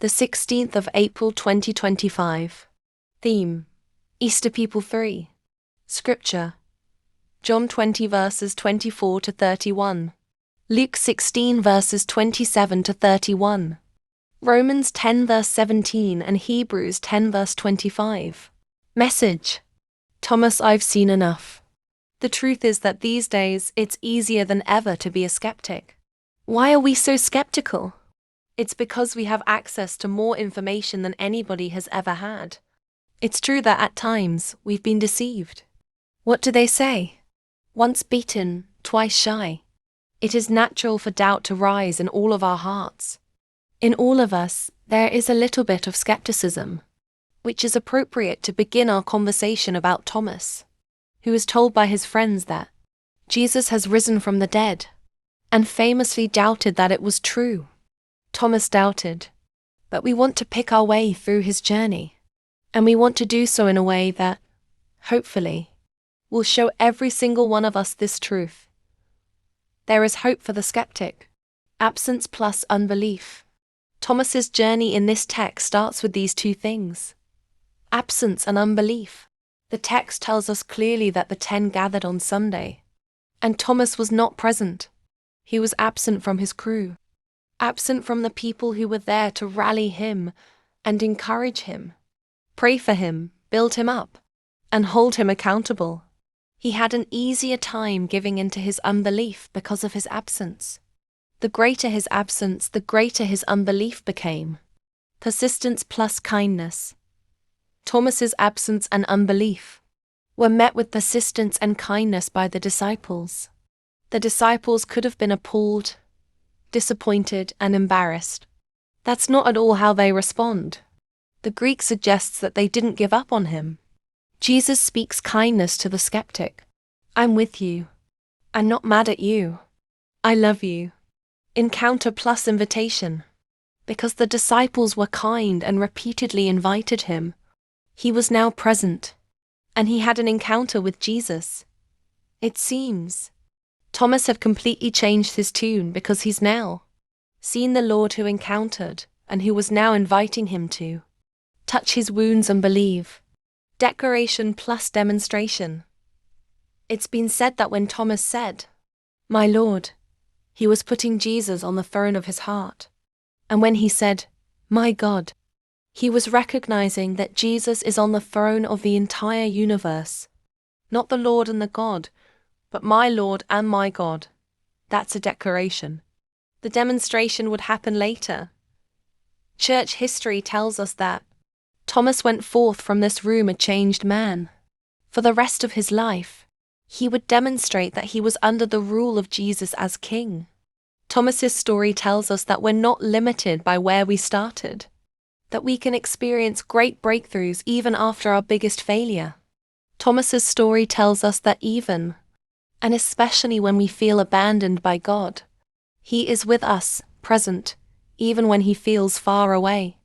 the 16th of April 2025. Theme: Easter People 3. Scripture: John 20 verses 24 to 31. Luke 16 verses 27 to 31. Romans 10 verse 17 and Hebrews 10 verse 25. Message: Thomas, I've seen enough. The truth is that these days it's easier than ever to be a skeptic. Why are we so skeptical? It's because we have access to more information than anybody has ever had. It's true that at times we've been deceived. What do they say? Once beaten, twice shy. It is natural for doubt to rise in all of our hearts. In all of us, there is a little bit of skepticism, which is appropriate to begin our conversation about Thomas, who is told by his friends that Jesus has risen from the dead, and famously doubted that it was true. Thomas doubted, but we want to pick our way through his journey, and we want to do so in a way that, hopefully, will show every single one of us this truth. There is hope for the skeptic. Absence plus unbelief. Thomas's journey in this text starts with these two things: absence and unbelief. The text tells us clearly that the 10 gathered on Sunday, and Thomas was not present. He was absent from his crew, absent from the people who were there to rally him and encourage him, pray for him, build him up, and hold him accountable. He had an easier time giving into his unbelief because of his absence. The greater his absence, the greater his unbelief became. Persistence plus kindness. Thomas's absence and unbelief were met with persistence and kindness by the disciples. The disciples could have been appalled, disappointed, and embarrassed. That's not at all how they respond. The Greek suggests that they didn't give up on him. Jesus speaks kindness to the skeptic. I'm with you. I'm not mad at you. I love you. Encounter plus invitation. Because the disciples were kind and repeatedly invited him, he was now present, and he had an encounter with Jesus. It seems Thomas had completely changed his tune because he's now seen the Lord who encountered and who was now inviting him to touch his wounds and believe. Declaration plus demonstration. It's been said that when Thomas said, "My Lord," he was putting Jesus on the throne of his heart. And when he said, "My God," he was recognizing that Jesus is on the throne of the entire universe. Not the Lord and the God, but my Lord and my God. That's a declaration. The demonstration would happen later. Church history tells us that Thomas went forth from this room a changed man. For the rest of his life, he would demonstrate that he was under the rule of Jesus as King. Thomas's story tells us that we're not limited by where we started, that we can experience great breakthroughs even after our biggest failure. Thomas's story tells us that even, and especially when we feel abandoned by God, He is with us, present, even when He feels far away.